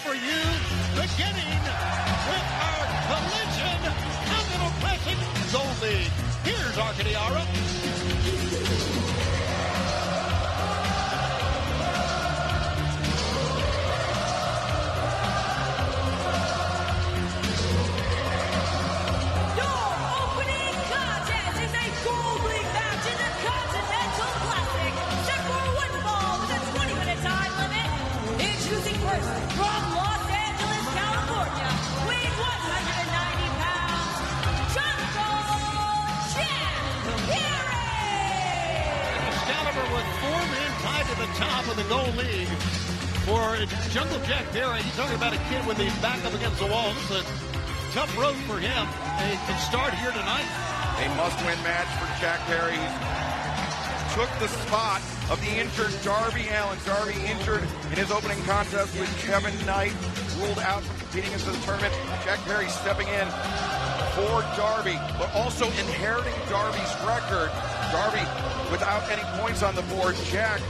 for you, beginning with our Collision Continental Classic Gold League. Here's Arcadiara. From Los Angeles, California, weighing 190 pounds, Jungle Jack Perry! Excalibur with 4 men tied to the top of the Gold League. For Jungle Jack Perry, he's talking about a kid with his back up against the wall. This is a tough road for him. And he can start here tonight. A must-win match for Jack Perry. Took the spot of the injured Darby Allin. Darby injured in his opening contest with Kevin Knight, ruled out from competing into the tournament. Jack Perry stepping in for Darby, but also inheriting Darby's record. Darby without any points on the board. Jack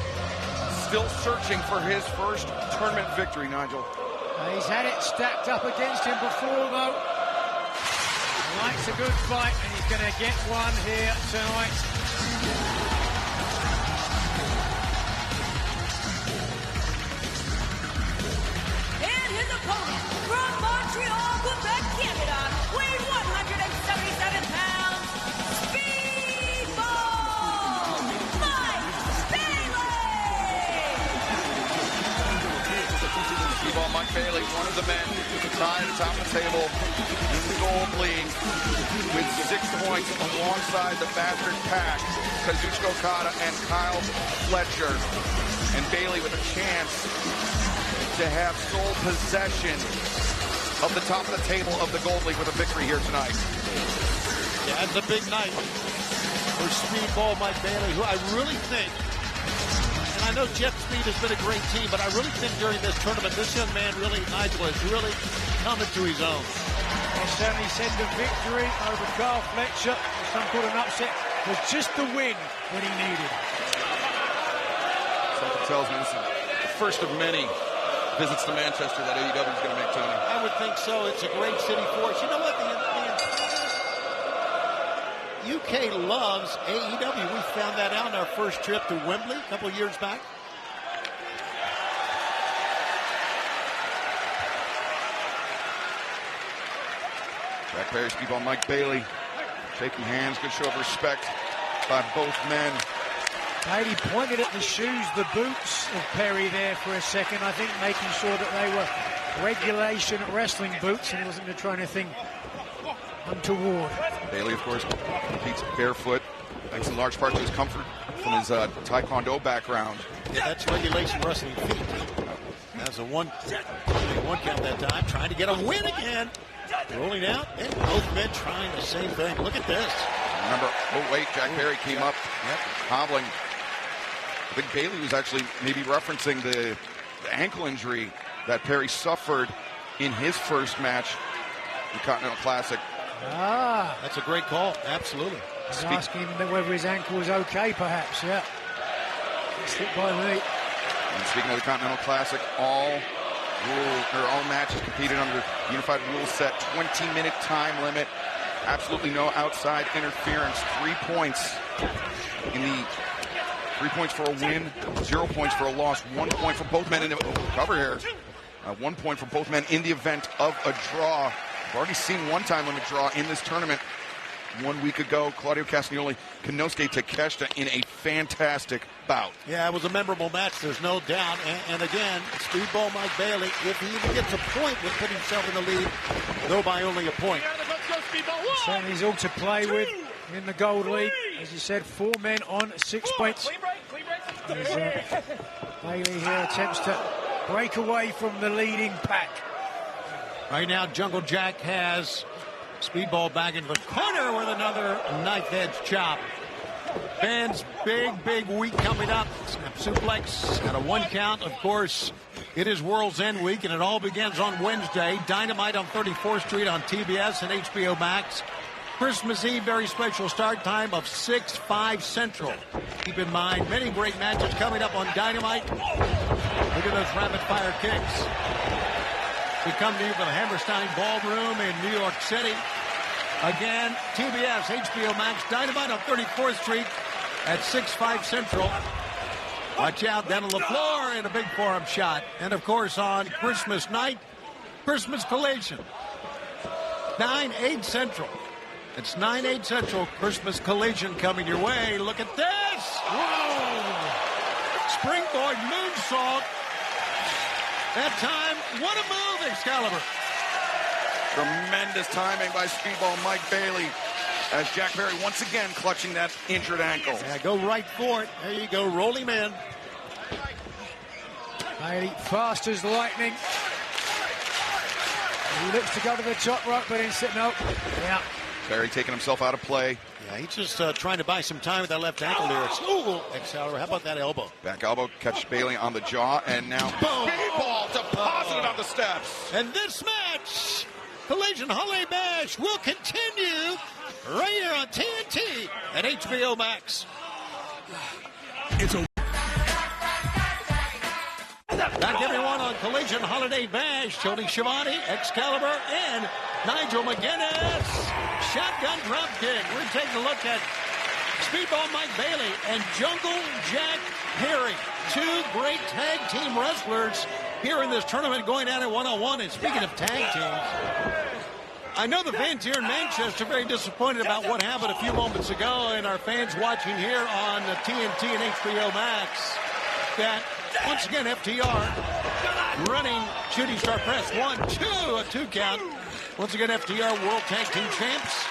still searching for his first tournament victory, Nigel. He's had it stacked up against him before, though. He likes a good fight, and he's going to get one here tonight. From Montreal, Quebec, Canada, weighing 177 pounds, Speedball Mike Bailey! Speedball Mike Bailey, one of the men tied at the top of the table in the Gold League with 6 points alongside the Bastard Pack, Kazuchika Okada and Kyle Fletcher. And Bailey with a chance to have sole possession of the top of the table of the Gold League with a victory here tonight. Yeah, it's a big night for Speedball Mike Bailey, who I really think, and I know Jet Speed has been a great team, but I really think during this tournament, this young man really, Nigel, is really coming to his own. He certainly said the victory over Kyle Fletcher, some called an upset, was just the win that he needed. Something tells me this is the first of many visits to Manchester that AEW is going to make, Tony. I would think so. It's a great city for us. You know what? The UK loves AEW. We found that out on our first trip to Wembley a couple of years back. Jack Perry, Speedball Mike Bailey, shaking hands, good show of respect by both men. Bailey pointed at the shoes, the boots of Perry there for a second, I think making sure that they were regulation wrestling boots and he wasn't going to try anything untoward. Bailey, of course, competes barefoot, thanks in large part to his comfort from his Taekwondo background. Yeah, that's regulation wrestling feet. That's a one count that time, trying to get a win again. Rolling out, and both men trying the same thing. Look at this. Remember, oh wait, Jack Perry came up, hobbling. I think Bailey was actually maybe referencing the ankle injury that Perry suffered in his first match, the Continental Classic. Ah, that's a great call. Absolutely. He's asking him whether his ankle was okay, perhaps. Yeah. Slipped by me. And speaking of the Continental Classic, all matches competed under unified rule set, 20-minute time limit. Absolutely no outside interference. 3 points in the 3 points for a win, 0 points for a loss, 1 point for both men in the cover here. 1 point for both men in the event of a draw. We've already seen one time limit draw in this tournament 1 week ago. Claudio Castagnoli, Konosuke Takeshita in a fantastic bout. Yeah, it was a memorable match, there's no doubt. And again, Speedball Mike Bailey, if he even gets a point, will put himself in the lead, though by only a point. Certainly he's all to play with in the Gold League. As you said, 4 men on 6 points. Bailey here attempts to break away from the leading pack. Right now, Jungle Jack has Speedball back into the corner with another knife edge chop. Ben's big week coming up. Snap suplex at a 1 count. Of course, it is World's End week, and it all begins on Wednesday. Dynamite on 34th Street on TBS and HBO Max. Christmas Eve, very special start time of 6/5 Central. Keep in mind, many great matches coming up on Dynamite. Look at those rapid-fire kicks. We come to you from the Hammerstein Ballroom in New York City. Again, TBS, HBO Max, Dynamite on 34th Street at 6/5 Central. Watch out down on the floor in a big forum shot. And, of course, on Christmas night, Christmas Collision. 9/8 Central. It's 9/8 Central, Christmas Collision coming your way. Look at this. Whoa. Springboard moonsault. That time, what a move, Excalibur. Tremendous timing by Speedball Mike Bailey as Jack Perry once again clutching that injured ankle. Yeah, go right for it. There you go. Roll him in. Bailey fast as lightning. He looks to go to the top rope, but instead, no. Yeah. Perry taking himself out of play. Yeah, he's just trying to buy some time with that left ankle there. Ooh, Excalibur, how about that elbow? Back elbow, catch Bailey on the jaw, and now Boom. Speedball deposited on the steps. And this match, Collision Holiday Bash, will continue right here on TNT and HBO Max. Back everyone on Collision Holiday Bash, Tony Schiavone, Excalibur, and Nigel McGuinness. Shotgun drop kick. We're taking a look at Speedball Mike Bailey and Jungle Jack Perry. Two great tag team wrestlers here in this tournament going at it one-on-one. And speaking of tag teams, I know the fans here in Manchester are very disappointed about what happened a few moments ago, and our fans watching here on the TNT and HBO Max, that once again FTR running Shooting Star Press 1-2, a 2 count. Once again FTR World Tag Team Champs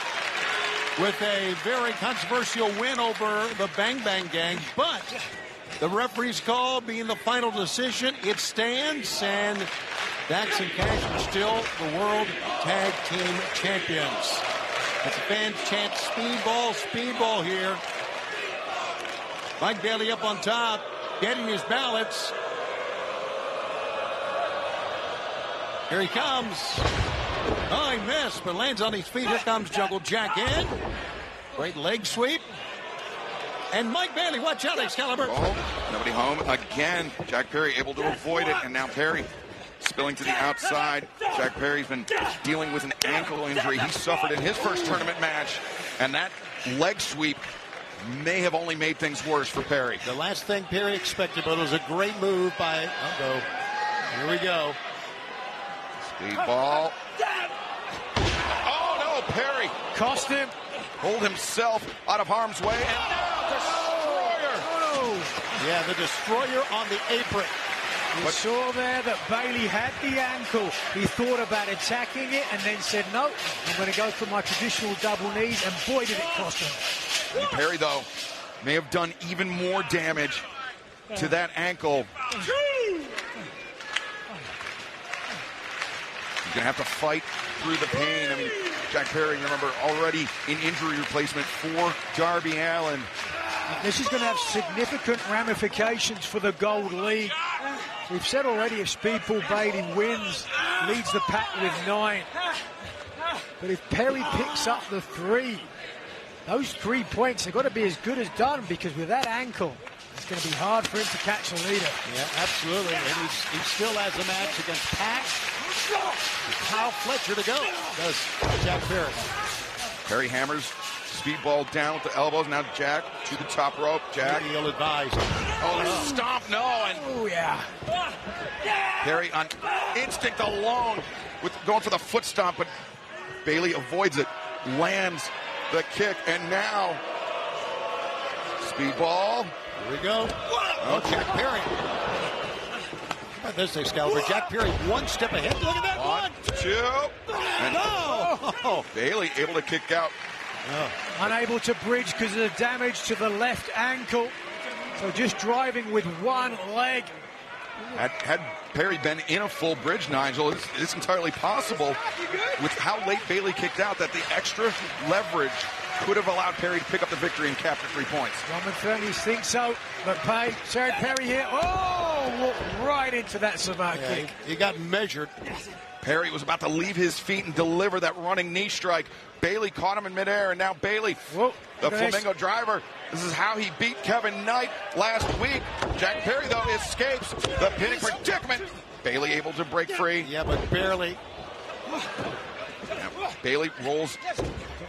with a very controversial win over the Bang Bang Gang, but the referee's call being the final decision, it stands, and Dax and Cash are still the World Tag Team Champions. As the fans chant Speedball, Speedball here. Mike Bailey up on top, getting his ballots. Here he comes. Oh, he missed, but lands on his feet. Here comes Jungle Jack in. Great leg sweep. And Mike Bailey, watch out, Excalibur. Oh, nobody home again. Jack Perry able to avoid it, and now Perry spilling to the outside. Jack Perry's been dealing with an ankle injury he suffered in his first tournament match, and that leg sweep may have only made things worse for Perry. The last thing Perry expected, but it was a great move by Ungo. Here we go. Speedball. Oh, no, Perry Cost him. pulled himself out of harm's way, and now Destroyer. Oh. Yeah, the Destroyer on the apron. You saw there that Bailey had the ankle. He thought about attacking it and then said, no, I'm going to go for my traditional double knees, and boy, did it cost him. Perry, though, may have done even more damage to that ankle. He's going to have to fight through the pain. I mean, Jack Perry, remember, already in injury replacement for Darby Allin. This is going to have significant ramifications for the Gold League. We've said already, if Speedball Bailey wins, leads the pack with 9. But if Perry picks up the 3, those 3 points have got to be as good as done, because with that ankle, it's going to be hard for him to catch a leader. Yeah, absolutely. And he still has a match against Pac. Kyle Fletcher to go. Does Jack Perry. Perry hammers Speedball down with the elbows. Now Jack to the top rope. Jack. He'll advise. Oh, the stomp, no. And Oh, yeah. Perry on instinct alone with going for the foot stomp, but Bailey avoids it, lands the kick, and now Speedball. Here we go. Oh, Jack Perry. How about this, Excalibur? Jack Perry one step ahead. Look at that one. 1, 2. And No. Bailey able to kick out. Unable to bridge because of the damage to the left ankle. So just driving with one leg. Had Perry been in a full bridge, Nigel, it's entirely possible with how late Bailey kicked out that the extra leverage could have allowed Perry to pick up the victory and capture 3 points. Roman Fernies thinks so, but Jared Perry here. Oh, walked right into that Savat kick. He got measured. Perry was about to leave his feet and deliver that running knee strike. Bailey caught him in midair, and now Bailey, Whoa, the look at this. Flamingo driver. This is how he beat Kevin Knight last week. Jack Perry, though, escapes the pinning predicament. Bailey able to break free. Yeah, but barely. Bailey rolls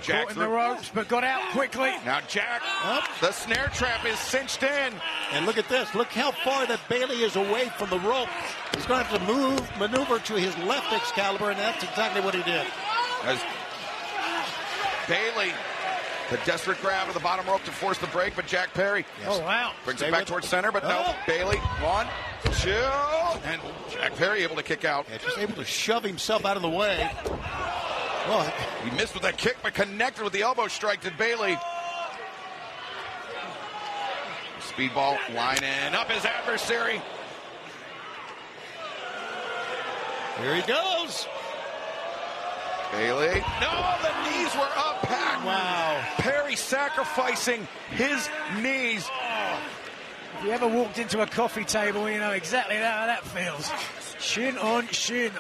Jack Caught in the through. ropes, but got out quickly. Now Jack, Up. the snare trap is cinched in. And look at this. Look how far that Bailey is away from the rope. He's going to have to maneuver to his left Excalibur, and that's exactly what he did. As Bailey, the desperate grab of the bottom rope to force the break, but Jack Perry Oh, wow. brings Stay it back with- towards center, but no. Oh. Bailey, 1, 2, and Jack Perry able to kick out. Yeah, just able to shove himself out of the way. Well, He missed with that kick, but connected with the elbow strike to Bailey. Speedball lining up his adversary. here he goes. Bailey. No, the knees were up, Pat. Wow. Perry sacrificing his knees. If you ever walked into a coffee table, you know exactly how that feels. Shin on shin.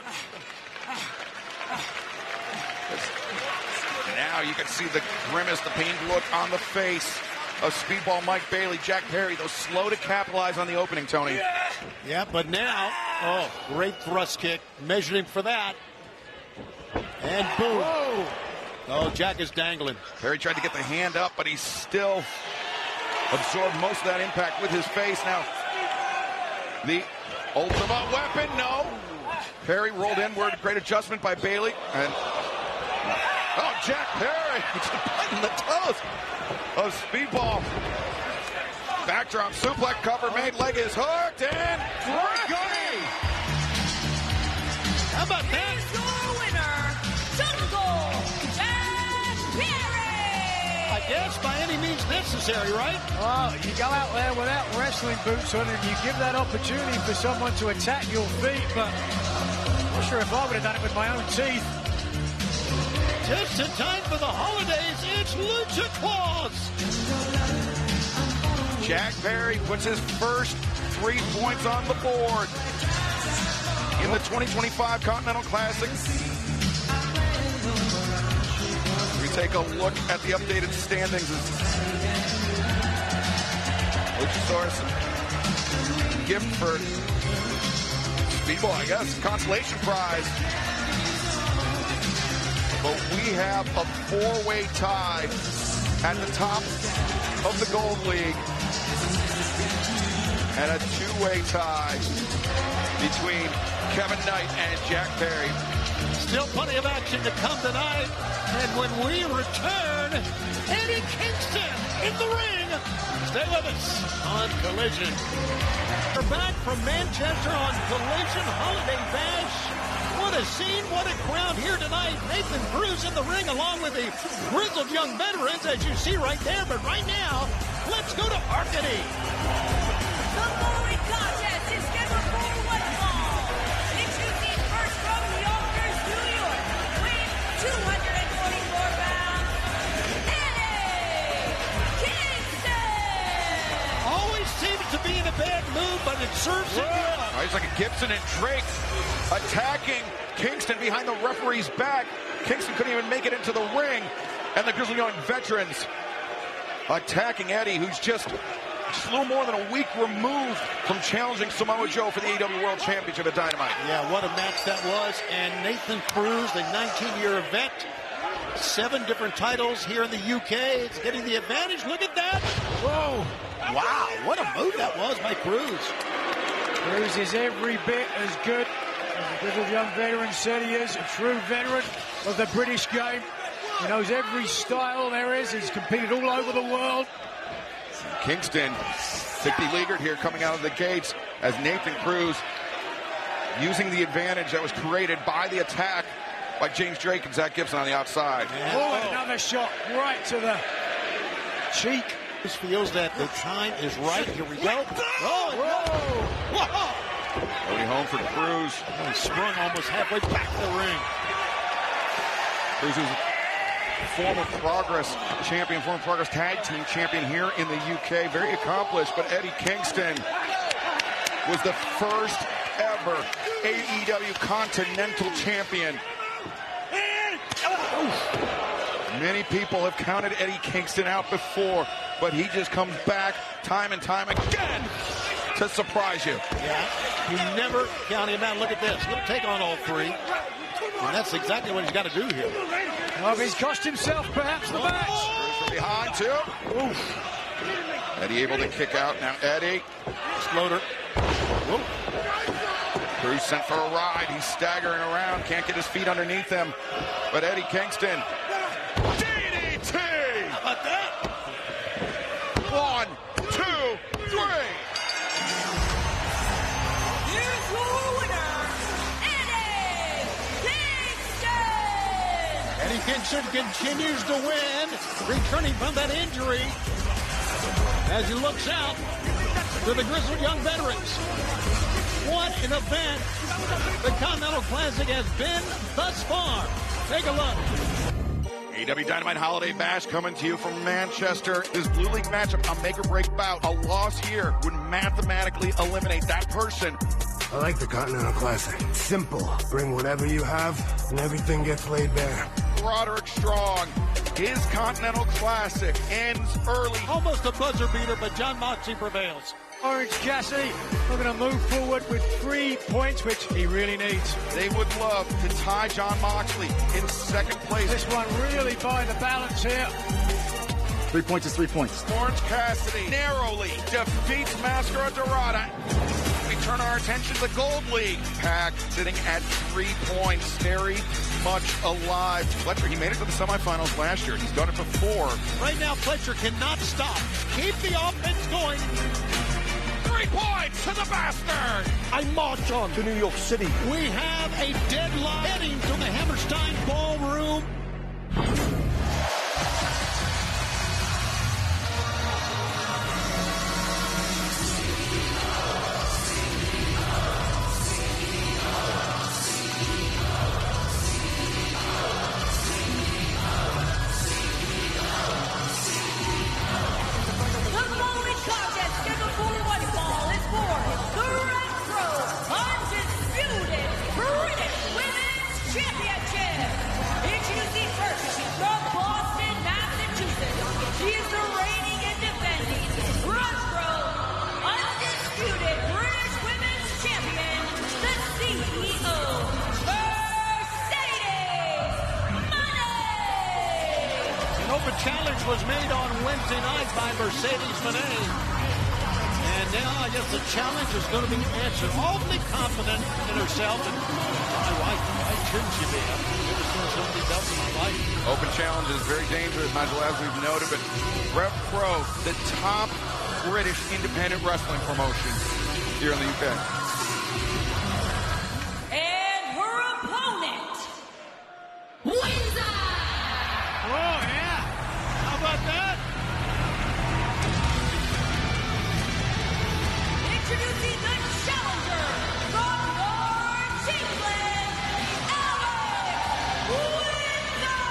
Now you can see the grimace, the pained look on the face of Speedball Mike Bailey. Jack Perry, though slow to capitalize on the opening, Tony. Yeah, but now, oh, great thrust kick. Measured him for that. And boom. Whoa. Oh, Jack is dangling. Perry tried to get the hand up, but he still absorbed most of that impact with his face. Now, the ultimate weapon, no. Perry rolled inward, great adjustment by Bailey. And, oh, Jack Perry, just biting the toes of Speedball. Backdrop suplex cover made, leg is hooked, and three. How about that? Here's your winner, Jungle Jack Perry. I guess by any means necessary, right? Oh, you go out there without wrestling boots on and you give that opportunity for someone to attack your feet, but I'm not sure if I would have done it with my own teeth. Just in time for the holidays, it's Lucha Claus. Jack Perry puts his first 3 points on the board in the 2025 Continental Classic. We take a look at the updated standings. Luchasaurus, gift for Speedball, I guess, consolation prize. But we have a 4-way tie at the top of the Gold League and a 2-way tie between Kevin Knight and Jack Perry. Still plenty of action to come tonight. And when we return, Eddie Kingston in the ring. Stay with us on Collision. We're back from Manchester on Collision Holiday Bash. What a scene, what a crowd here tonight. Nathan Cruz in the ring along with the grizzled young veterans, as you see right there. But right now, let's go to Arcady. The following contest is scheduled for one fall. Introducing first from Yonkers, New York, weighing 244 pounds, Eddie Kingston. Always seems to be in a bad mood, but it serves him well. Oh, he's like a Gibson and Drake attacking Kingston behind the referee's back. Kingston couldn't even make it into the ring. And the Grizzled Young veterans attacking Eddie, who's just a little more than a week removed from challenging Samoa Joe for the AEW World Championship at Dynamite. Yeah, what a match that was. And Nathan Cruz, the 19-year vet, 7 different titles here in the UK. It's getting the advantage. Look at that. Whoa. Wow, what a move that was by Cruz. Cruz is every bit as good as the grizzled young veteran said he is. A true veteran of the British game. He knows every style there is. He's competed all over the world. Kingston, big beleaguered here coming out of the gates as Nathan Cruz using the advantage that was created by the attack by James Drake and Zach Gibson on the outside. Oh, another shot right to the cheek. This feels that the time is right. Here we go. Oh, Whoa. whoa. Going home for Cruz. He sprung almost halfway back to the ring. Cruz is former Progress champion, former Progress tag team champion here in the UK. Very accomplished, but Eddie Kingston was the first ever AEW Continental Champion. Many people have counted Eddie Kingston out before, but he just comes back time and time again to surprise you. Yeah, you never count him out. Look at this. He'll take on all three. And that's exactly what he's got to do here. Well, he's cost himself perhaps the match. Cruz from behind, too. Oof. Eddie able to kick out. Now Eddie. Floater. Whoa. Cruz sent for a ride. He's staggering around. Can't get his feet underneath him. But Eddie Kingston. DDT! How about that? 1, 2, 3. Here's your winner, Eddie Kingston! Eddie Kingston continues to win, returning from that injury as he looks out to the grizzled young veterans. What an event the Continental Classic has been thus far. Take a look. AEW Dynamite Holiday Bash coming to you from Manchester. This Blue League matchup, a make or break bout. A loss here would mathematically eliminate that person. I like the Continental Classic. It's simple. Bring whatever you have, and everything gets laid bare. Roderick Strong. His Continental Classic ends early. Almost a buzzer beater, but John Moxley prevails. Orange Cassidy are going to move forward with 3 points, which he really needs. They would love to tie John Moxley in second place. This one really by the balance here. 3 points is 3 points. Orange Cassidy narrowly defeats Mascara Dorada. We turn our attention to the Gold League. Pac sitting at 3 points. Very much alive. Fletcher, he made it to the semifinals last year. He's done it before. Right now, Fletcher cannot stop. Keep the offense going. 3 points to the bastard. I march on To New York City. We have a deadline heading to the Hammerstein Ballroom. The following contest scheduled for one fall is for the Retro Undisputed British Women's Championship. Introducing first from Boston, Massachusetts. She is the reigning and defending Retro Undisputed British Women's Champion, the CEO, Mercedes Moné. An open challenge was made on Wednesday night by Mercedes Moné. And now I guess the challenge is going to be answered. Awfully confident in herself. And why shouldn't she be? I've never seen somebody else in my life. Open challenge is very dangerous, Nigel, as we've noted, but Rev Pro, the top British independent wrestling promotion here in the UK. And her opponent, Windsor! Oh, yeah. How about that? Introducing the challenger from North England, Alex Windsor!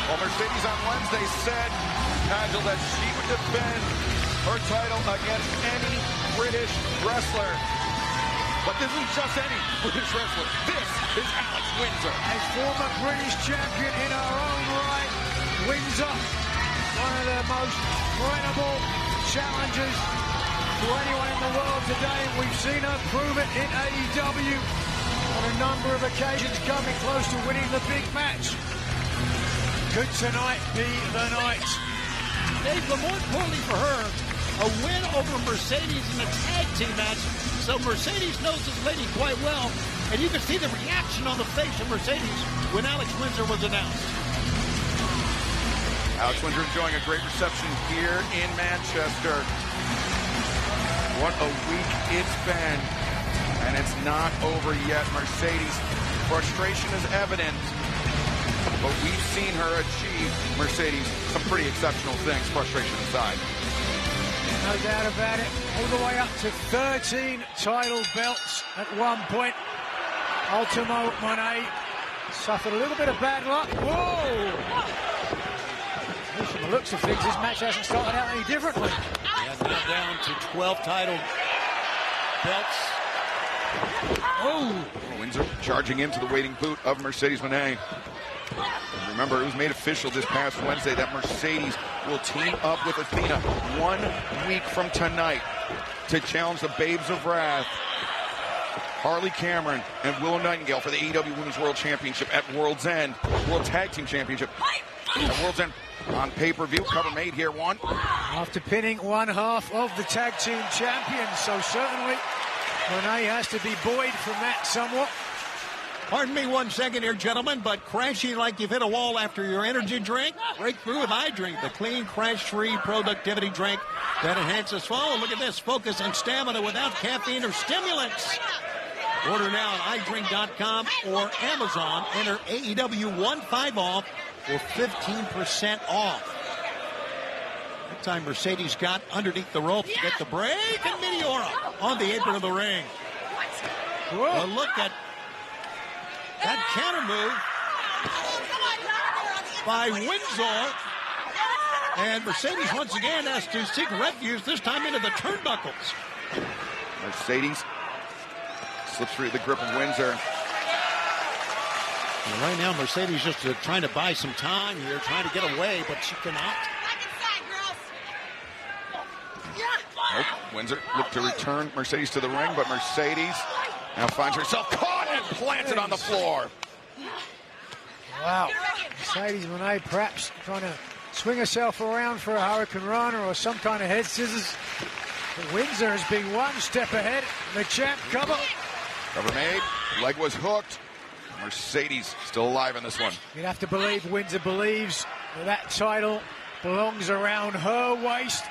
Well, Mercedes on Wednesday said, Nigel, that she would defend her title against any British wrestler. But this isn't just any British wrestler. This is Alex Windsor. A former British champion in her own right. Windsor, one of the most credible challengers to anyone in the world today. And we've seen her prove it in AEW on a number of occasions, coming close to winning the big match. Could tonight be the night? Dave, but more importantly for her, a win over Mercedes in a tag team match. So Mercedes knows this lady quite well, and you can see the reaction on the face of Mercedes when Alex Windsor was announced. Alex Windsor enjoying a great reception here in Manchester. What a week it's been, and it's not over yet. Mercedes, frustration is evident, but we've seen her achieve, Mercedes, some pretty exceptional things, frustration aside. No doubt about it. All the way up to 13 title belts at one point. Ultimo Moné suffered a little bit of bad luck. Whoa! From the looks of things, this match hasn't started out any differently. And now down to 12 title belts. Oh! Windsor charging into the waiting boot of Mercedes Moné. Remember, it was made official this past Wednesday that Mercedes will team up with Athena 1 week from tonight to challenge the Babes of Wrath, Harley Cameron and Willow Nightingale, for the AEW Women's World Championship at World's End, World Tag Team Championship at World's End on pay-per-view. Cover made here, one. After pinning one half of the tag team champions, so certainly Monet has to be buoyed from that somewhat. Pardon me 1 second here, gentlemen, but crashing like you've hit a wall after your energy drink? Break through with iDrink, the clean, crash-free productivity drink that enhances flow. Look at this, focus and stamina without caffeine or stimulants. Order now at iDrink.com or Amazon. Enter AEW 15 off for 15% off. That time Mercedes got underneath the ropes to get the break, and Meteora on the apron of the ring. A look at that counter move by Windsor. And Mercedes once again has to seek refuge, this time into the turnbuckles. Mercedes slips through the grip of Windsor. And right now, Mercedes just trying to buy some time here, trying to get away, but she cannot. Nope. Windsor looked to return Mercedes to the ring, but Mercedes now finds herself caught and planted on the floor. Wow. Mercedes Moné perhaps trying to swing herself around for a Hurricane Rana or some kind of head scissors. But Windsor has been one step ahead. The champ cover. Cover made. Leg was hooked. Mercedes still alive in this one. You'd have to believe Windsor believes that title belongs around her waist.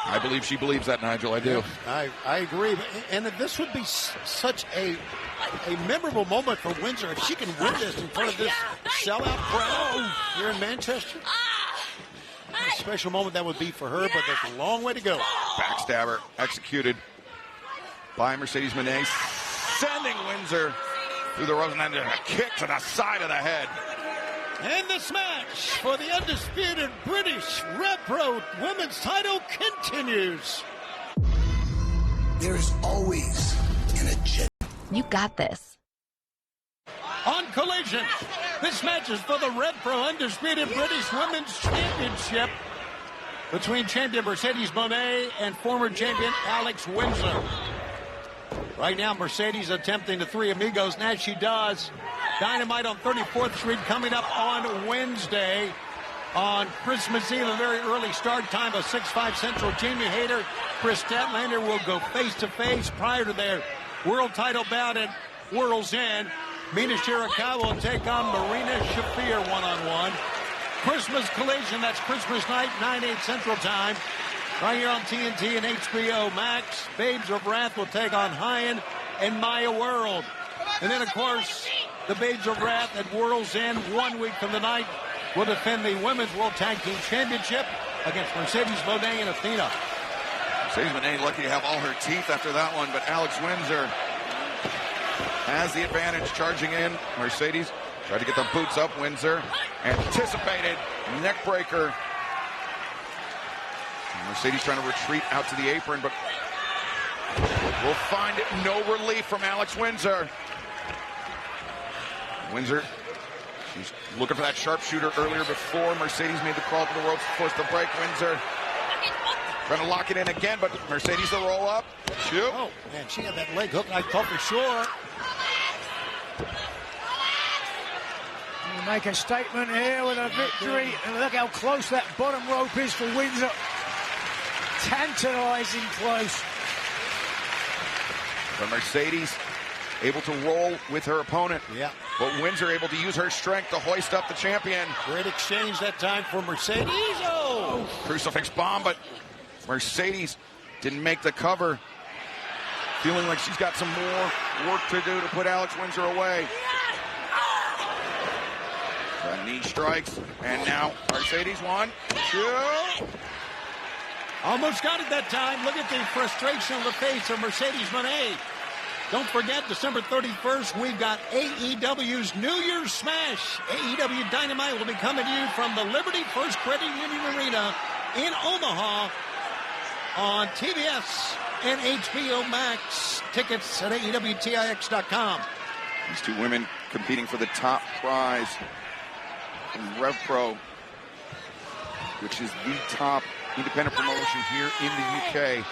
I believe she believes that, Nigel. I do. I agree. And this would be such a memorable moment for Windsor if she can win this in front of this sellout crowd here in Manchester. What a special moment that would be for her, but there's a long way to go. Backstabber executed by Mercedes Moné, sending Windsor through the ropes, and then a kick to the side of the head. And this match for the undisputed British Rev Pro Women's title continues. There's always an agenda. You got this. On Collision, this match is for the Rev Pro Undisputed British Women's Championship between champion Mercedes Moné and former champion Alex Windsor. Right now, Mercedes attempting the Three Amigos, and as she does, Dynamite on 34th Street coming up on Wednesday. On Christmas Eve, a very early start time of 6-5 Central. Jamie Hayter, Chris Statlander will go face-to-face prior to their world title bout at World's End. Mina Shirakawa will take on Marina Shafir one-on-one. Christmas Collision, that's Christmas night, 9-8 Central Time. Right here on TNT and HBO Max. Babes of Wrath will take on Hyan and Maya World. And then, of course, the Babes of Wrath at World's End 1 week from tonight will defend the Women's World Tag Team Championship against Mercedes Moné and Athena. Mercedes Moné lucky to have all her teeth after that one, but Alex Windsor has the advantage, charging in. Mercedes tried to get the boots up. Windsor anticipated neck breaker. Mercedes trying to retreat out to the apron, but will find no relief from Alex Windsor. Windsor, she's looking for that sharpshooter earlier before Mercedes made the crawl to the ropes, forced the break. Windsor trying to lock it in again, but Mercedes the roll up. Shoot. Oh, man, she had that leg hook, I thought for sure. We'll make a statement here with a victory, and look how close that bottom rope is for Windsor. Tantalizing close. But Mercedes able to roll with her opponent. Yeah. But Windsor able to use her strength to hoist up the champion. Great exchange that time for Mercedes. Oh! Crucifix bomb, but Mercedes didn't make the cover. Feeling like she's got some more work to do to put Alex Windsor away. The knee strikes, and now Mercedes 1, 2. Almost got it that time. Look at the frustration on the face of Mercedes Moné. Don't forget, December 31st, we've got AEW's New Year's Smash. AEW Dynamite will be coming to you from the Liberty First Credit Union Arena in Omaha on TBS and HBO Max. Tickets at AEWTIX.com. These two women competing for the top prize in RevPro, which is the top independent promotion here in the UK.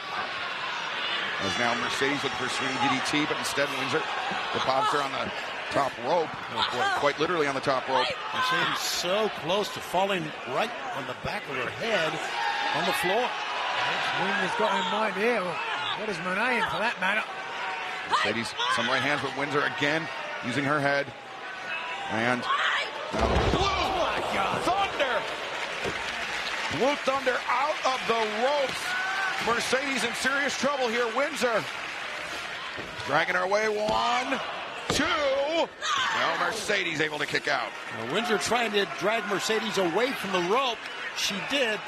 As now Mercedes looking for a swinging DDT, but instead Windsor deposits her on the top rope. Quite literally on the top rope. Mercedes so close to falling right on the back of her head on the floor. Windsor's got in mind here. What is Monet in for that matter? Mercedes, some right hands, but Windsor again using her head. And Blue Thunder out of the ropes. Mercedes in serious trouble here. Windsor dragging her away. 1, 2. Now Mercedes able to kick out. Now, Windsor trying to drag Mercedes away from the rope. She did.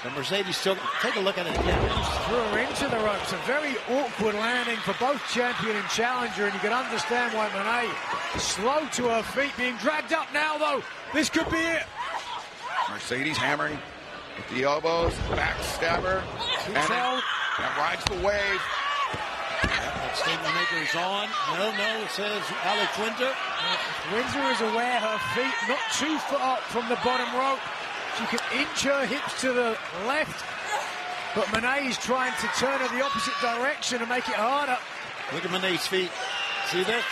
But Mercedes still, take a look at it again. Threw her into the ropes. A very awkward landing for both champion and challenger, and you can understand why Monet is slow to her feet, being dragged up now, though. This could be it. Mercedes hammering with the elbows, backstabber, and rides the wave. That statement maker's on. No, it says Alex Windsor. Windsor is aware her feet not too far up from the bottom rope. She can inch her hips to the left, but Monet is trying to turn her the opposite direction and make it harder. Look at Monet's feet. See this?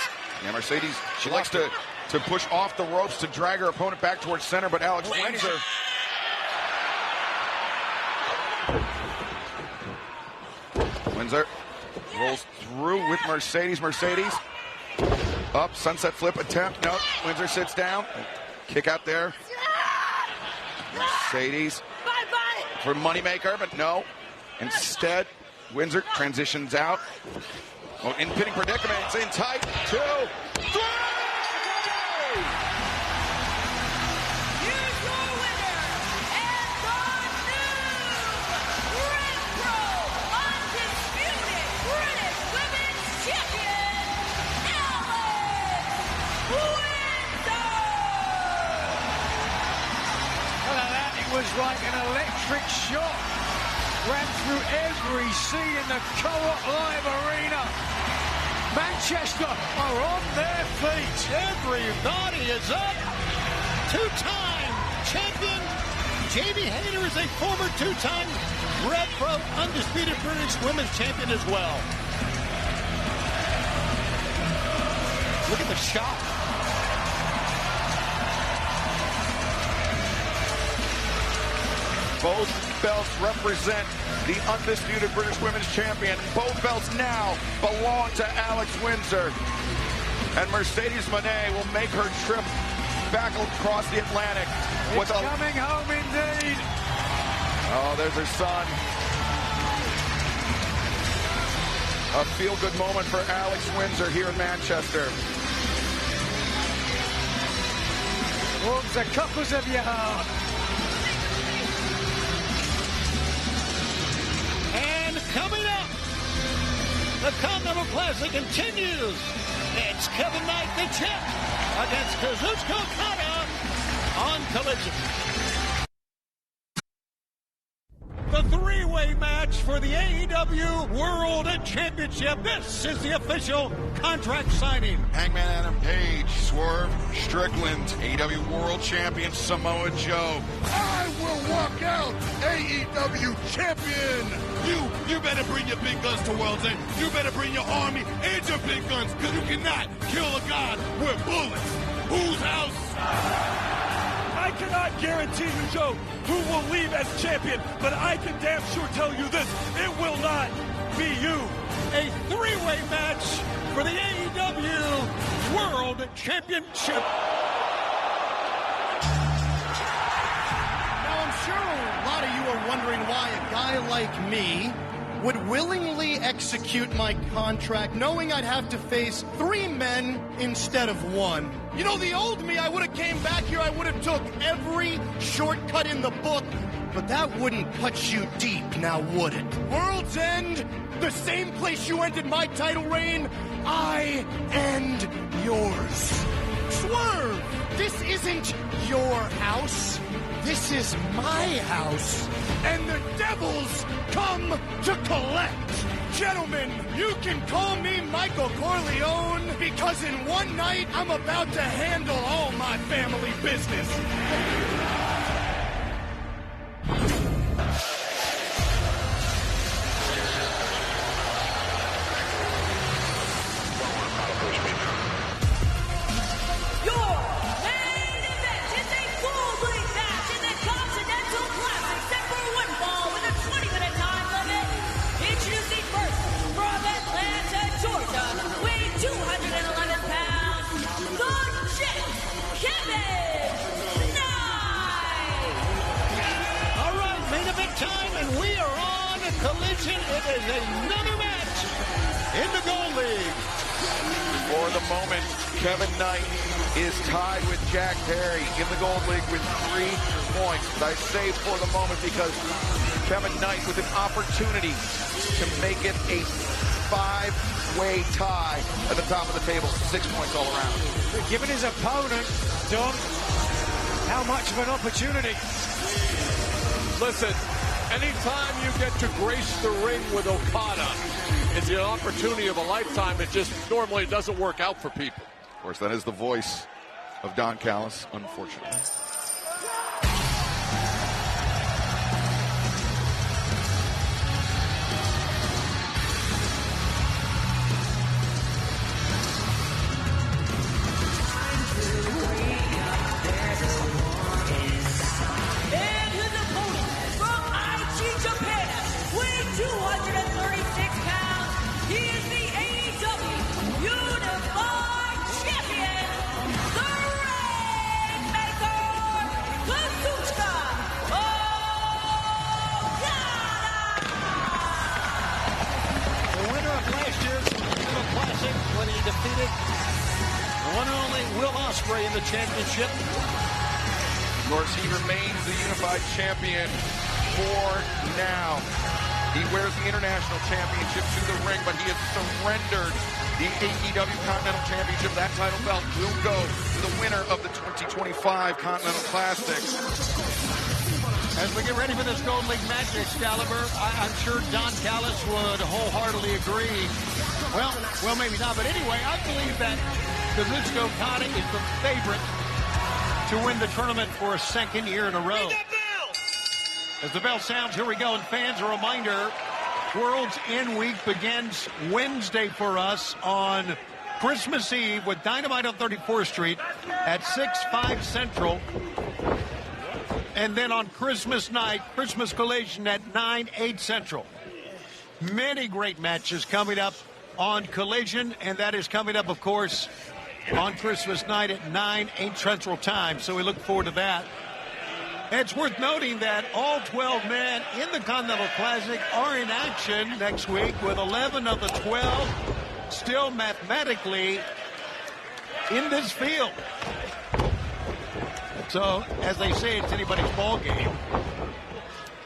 Yeah, Mercedes, she likes to push off the ropes to drag her opponent back towards center, but Alex Windsor. Windsor rolls through with Mercedes. Mercedes up, sunset flip attempt. No, Windsor sits down. Kick out there. Mercedes for moneymaker, but no. Instead, Windsor transitions out. Oh, in pinning predicament, it's in tight. 2, 3! Here's your winner, and the new RevPro Undisputed British Women's Champion, Alex Windsor! That it was like an electric shock. Ran through every seat in the Co-op Live Arena. Manchester are on their feet. Everybody is up. Two-time champion. Jamie Hayter is a former two-time RevPro Undisputed British Women's Champion as well. Look at the shot. Both belts represent the undisputed British Women's Champion. Both belts now belong to Alex Windsor. And Mercedes Monet will make her trip back across the Atlantic. It's coming home indeed. Oh, there's her son. A feel-good moment for Alex Windsor here in Manchester. Warms the cockles of your heart. And coming up, the Continental Classic continues. It's Kevin Knight, the champ, against Kazuchika Okada on Collision. The three-way match for the AEW World Championship. This is the official contract signing. Hangman Adam Page, Swerve Strickland, AEW World Champion Samoa Joe. I will walk out AEW champion. You better bring your big guns to World's End. You better bring your army and your big guns, because you cannot kill a god with bullets. Whose house? I cannot guarantee you, Joe, who will leave as champion, but I can damn sure tell you this, it will not be you. A three-way match for the AEW World Championship. Now, I'm sure a lot of you are wondering why a guy like me would willingly execute my contract knowing I'd have to face 3 men instead of 1. You know, the old me, I would have came back here, I would have took every shortcut in the book, but that wouldn't cut you deep, now would it? World's End, the same place you ended my title reign, I end yours. Swerve This isn't your house. This is my house. And the devils come to collect. Gentlemen, you can call me Michael Corleone because in one night I'm about to handle all my family business. Collision, it is another match in the Gold League. For the moment, Kevin Knight is tied with Jack Perry in the Gold League with 3 points. I say for the moment because Kevin Knight with an opportunity to make it a 5-way tie at the top of the table. 6 points all around. Given his opponent, Don, how much of an opportunity? Listen, anytime you get to grace the ring with Okada, it's the opportunity of a lifetime. It just normally doesn't work out for people. Of course, that is the voice of Don Callis, unfortunately. When he defeated the one and only Will Ospreay in the championship. Of course, he remains the unified champion for now. He wears the international championship to the ring, but he has surrendered the AEW Continental Championship. That title belt will go to the winner of the 2025 Continental Classic. As we get ready for this Gold League match, Excalibur, I'm sure Don Callis would wholeheartedly agree. Well, maybe not, but anyway, I believe that Kazuchika Okada is the favorite to win the tournament for a second year in a row. As the bell sounds, here we go. And fans, a reminder, World's End Week begins Wednesday for us on Christmas Eve with Dynamite on 34th Street at 6/5 Central. And then on Christmas night, Christmas Collision at 9/8 Central. Many great matches coming up on Collision, and that is coming up, of course, on Christmas night at 9/8 Central Time. So we look forward to that. It's worth noting that all 12 men in the Continental Classic are in action next week, with 11 of the 12 still mathematically in this field. So, as they say, it's anybody's ball game.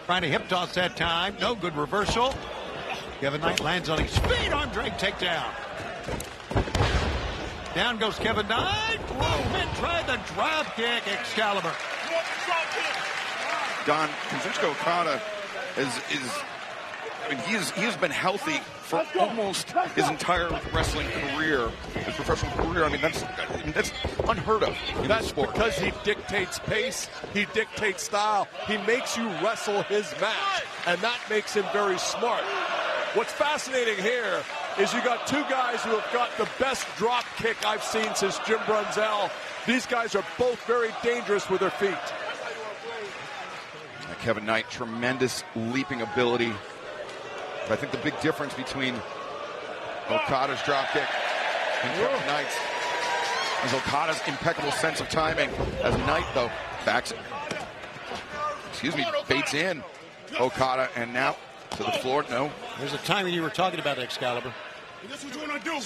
Trying to hip toss that time. No good reversal. Kevin Knight lands on his feet. Arm drag takedown. Down goes Kevin Knight. Whoa, then tried the drop kick. Excalibur. Don, Kazuchika Okada he has been healthy for almost his entire wrestling career, his professional career. I mean, that's unheard of in That's this sport. Because he dictates pace, he dictates style, he makes you wrestle his match, and that makes him very smart. What's fascinating here is you got two guys who have got the best drop kick I've seen since Jim Brunzell. These guys are both very dangerous with their feet. Kevin Knight, tremendous leaping ability. But I think the big difference between Okada's dropkick and Kevin Knight's is Okada's impeccable sense of timing. As Knight, though, baits in Okada, and now to the floor. No. There's the timing you were talking about, Excalibur. This is what you want to do.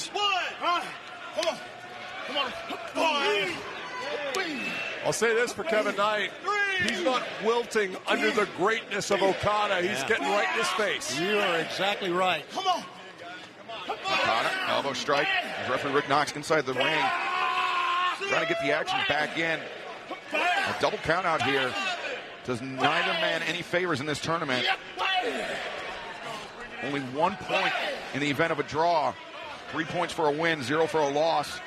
Come on. Come on. I'll say this for Kevin Knight. He's not wilting under the greatness of Okada. He's getting right in his face. You are exactly right. Come on. Okada, elbow strike. Referee Rick Knox inside the ring. trying to get the action back in. A double count out here does neither man any favors in this tournament. Only 1 point in the event of a draw. 3 points for a win, 0 for a loss.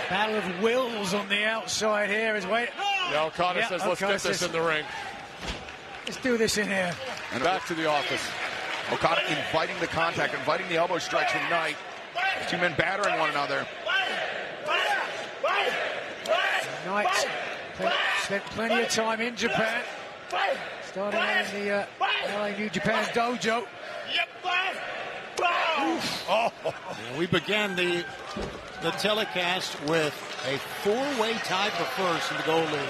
Battle of wills on the outside here is waiting. Yeah, Okada says, let's get this in the ring. Let's do this in here. And back to the office. Okada inviting the contact, inviting the elbow strikes from Knight. Two men battering one another. Knight spent plenty of time in Japan. Starting out in the LA New Japan dojo. Oh. We began the telecast with a 4-way tie for first in the Gold League.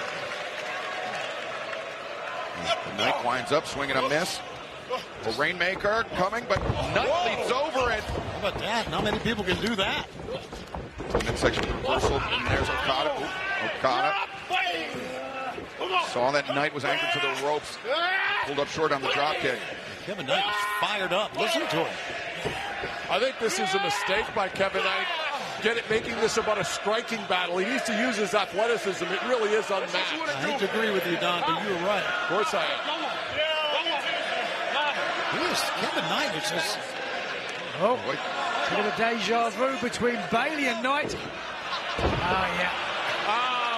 Knight winds up, swinging a miss. A Rainmaker coming, but Knight leaps over it. How about that? Not many people can do that. Midsection reversal, and there's Okada. Okada saw that Knight was anchored to the ropes. Pulled up short on the drop kick. Kevin Knight is fired up. Listen to him. I think this is a mistake by Kevin Knight. Making this about a striking battle. He needs to use his athleticism. It really is unmatched. I hate to agree with you, Don, but you're right. Of course I am. Kevin Knight is just... Oh, a bit of deja vu between Bailey and Knight. Oh, yeah.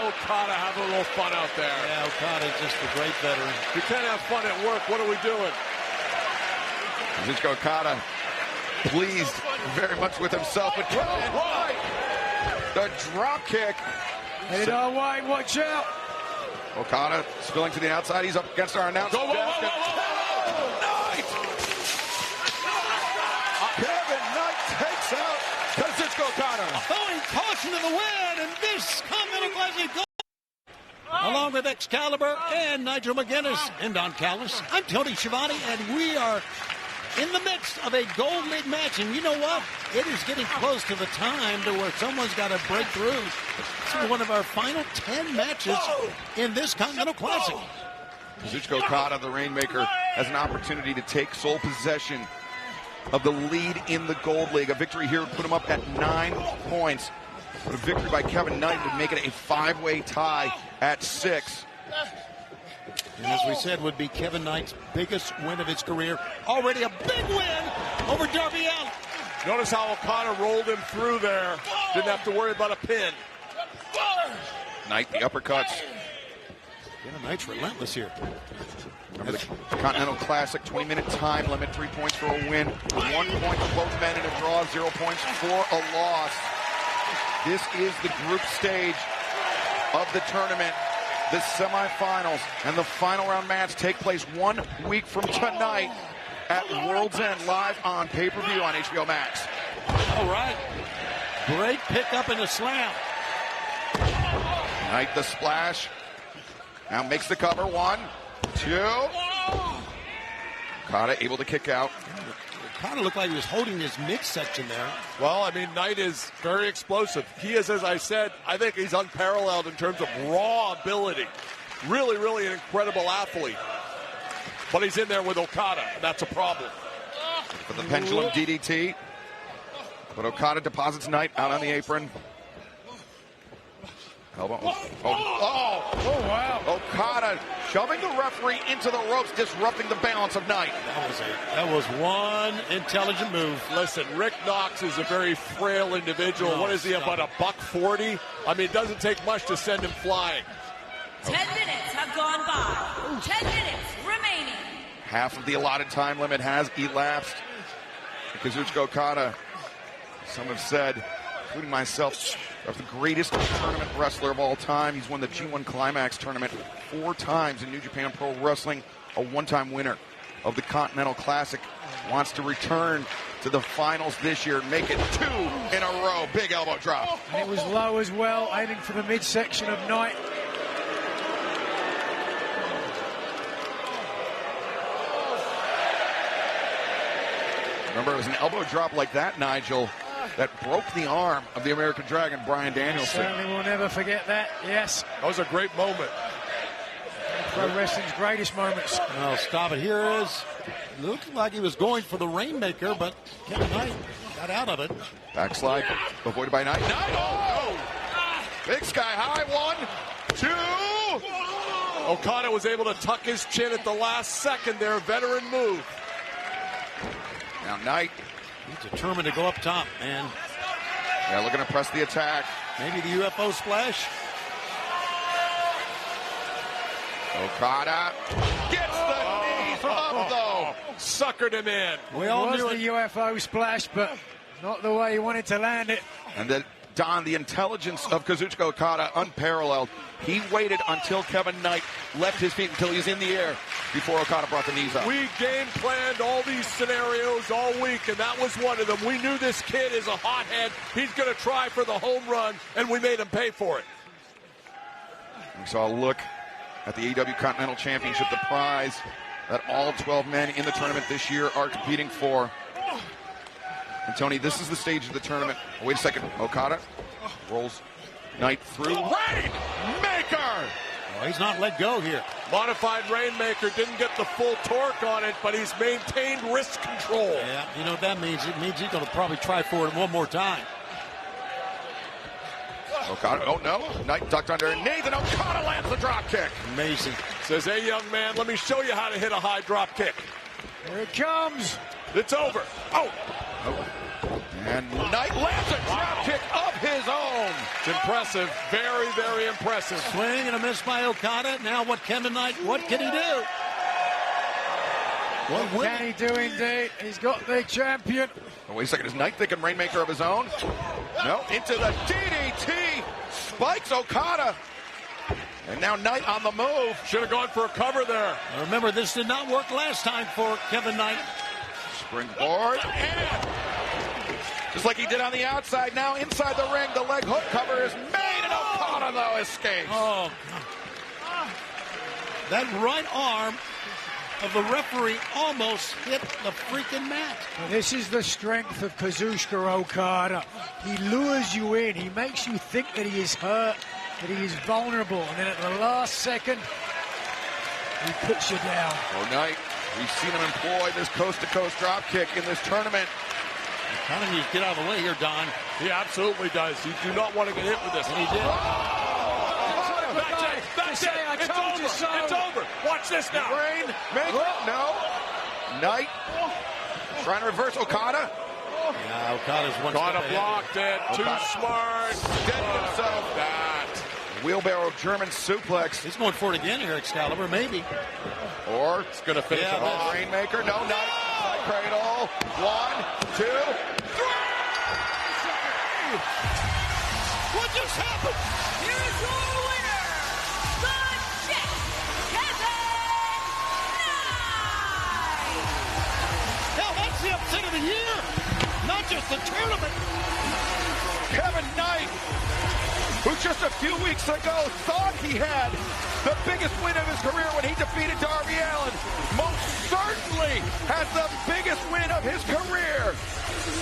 Okada having a little fun out there. Yeah, Okada's just a great veteran. You can't have fun at work. What are we doing? Kazuchika Okada pleased very much with himself. But the drop kick. Headed our way, watch out. Okada spilling to the outside. He's up against our announcer. Knight! Kevin Knight takes out Kazuchika Okada. Throwing caution to the wind, and this Continental Classic goes. Along with Excalibur and Nigel McGuinness and Don Callis, I'm Tony Schiavone, and we are in the midst of a Gold League match. And you know what? It is getting close to the time to where someone's got to break through. This is one of our final 10 matches in this Continental Classic. Kazuchika Okada, the Rainmaker, has an opportunity to take sole possession of the lead in the Gold League. A victory here would put him up at 9 points. But a victory by Kevin Knight would make it a 5-way tie at 6. And as we said, would be Kevin Knight's biggest win of his career. Already a big win over Darby Allin. Notice how Okada rolled him through there. Didn't have to worry about a pin. Knight, the uppercuts. Kevin Knight's relentless here. Remember the Continental Classic, 20-minute time limit, 3 points for a win, 1 point for both men in a draw, 0 points for a loss. This is the group stage of the tournament. The semifinals and the final round match take place 1 week from tonight at World's End, live on pay-per-view on HBO Max. All right. Great pickup in the slam. Knight the splash. Now makes the cover. 1, 2. Okada able to kick out. Okada looked like he was holding his midsection there. Well, I mean, Knight is very explosive. He is, as I said, I think he's unparalleled in terms of raw ability. Really, really an incredible athlete. But he's in there with Okada, and that's a problem. For the pendulum DDT. But Okada deposits Knight out on the apron. Elbow. Oh, wow. Okada shoving the referee into the ropes, disrupting the balance of Knight. That was one intelligent move. Listen, Rick Knox is a very frail individual. What is he, about $140? I mean, it doesn't take much to send him flying. 10 minutes have gone by. 10 minutes remaining. Half of the allotted time limit has elapsed. Kazuchika Okada, some have said, including myself, of the greatest tournament wrestler of all time. He's won the G1 Climax tournament 4 times in New Japan Pro Wrestling, a 1-time winner of the Continental Classic. Wants to return to the finals this year, make it 2 in a row. Big elbow drop. And it was low as well, aiming for the midsection of Knight. Remember, it was an elbow drop like that, Nigel, that broke the arm of the American Dragon, Bryan Danielson. Certainly will never forget that, yes. That was a great moment. Pro wrestling's greatest moments. Well, stop it. Here is. Looked like he was going for the Rainmaker, but Kevin Knight got out of it. Backslide avoided by Knight. Knight! Oh! Big sky high. 1, 2. Okada was able to tuck his chin at the last second there. Veteran move. Now Knight. He's determined to go up top, man. Yeah, looking to press the attack. Maybe the UFO splash. Okada gets the knees up, though. Suckered him in. We all knew the UFO splash, but not the way he wanted to land it. And then, Don, the intelligence of Kazuchika Okada, unparalleled. He waited until Kevin Knight left his feet until he was in the air before Okada brought the knees up. We game planned all these scenarios all week, and that was one of them. We knew this kid is a hothead. He's going to try for the home run, and we made him pay for it. We saw a look at the AEW Continental Championship, the prize that all 12 men in the tournament this year are competing for. And Tony, this is the stage of the tournament. Oh, wait a second. Okada rolls Knight through. Rainmaker! Well, he's not let go here. Modified Rainmaker didn't get the full torque on it, but he's maintained wrist control. Yeah, you know what that means? It means he's going to probably try for it one more time. Okada, oh no, Knight ducked underneath, and Okada lands the drop kick. Amazing. Says, hey, young man, let me show you how to hit a high drop kick. Here it comes. It's over. Oh. And Knight lands a drop kick of his own. It's impressive. Very, very impressive. Swing and a miss by Okada. Now what Kevin Knight, what can he do? What can he do indeed? He's got the champion. Oh, wait a second, is Knight thinking Rainmaker of his own? No, into the DDT. Spikes Okada. And now Knight on the move. Should have gone for a cover there. Now remember, this did not work last time for Kevin Knight. Springboard, and just like he did on the outside, now inside the ring, the leg hook cover is made, and Okada, though, escapes. Oh, that right arm of the referee almost hit the freaking mat. Well, this is the strength of Kazuchika Okada. He lures you in. He makes you think that he is hurt, that he is vulnerable, and then at the last second, he puts you down. Oh, Knight, we've seen him employ this coast-to-coast drop kick in this tournament. Kind of needs to get out of the way here, Don. He absolutely does. You do not want to get hit with this. And he did. That's it. It's over. It's over. Watch this now. Rainmaker, no. Knight trying to reverse Okada. Yeah, Okada's one Okada step ahead. blocked it. Too smart. Steadied himself. That. Wheelbarrow German suplex. He's going for it again here, Excalibur, maybe. Or It's going to finish it oh, off. Rainmaker, no, Knight. Side cradle. 1, 2, 3. What just happened? Here's your winner, the Jet, Kevin Knight! Hell, that's the upset of the year. Not just the tournament. Kevin Knight, who just a few weeks ago thought he had the biggest win of his career when he defeated Darby Allin, most certainly has the biggest win of his career,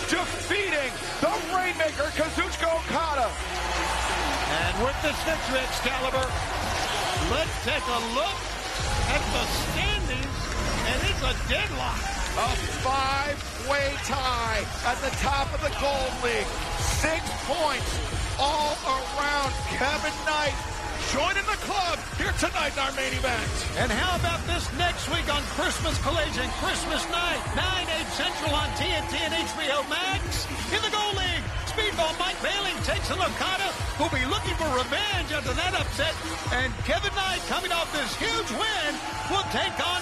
defeating the Rainmaker, Kazuchika Okada. And with this victory, Excalibur, let's take a look at the standings, and it's a deadlock. A 5-way tie at the top of the Gold League. 6 points all around. Kevin Knight joining the club here tonight in our main event. And how about this next week on Christmas Collision, Christmas night, 9/8 Central on TNT and HBO Max. In the Gold League, Speedball Mike Bailey takes on Okada, who'll be looking for revenge after that upset. And Kevin Knight, coming off this huge win, will take on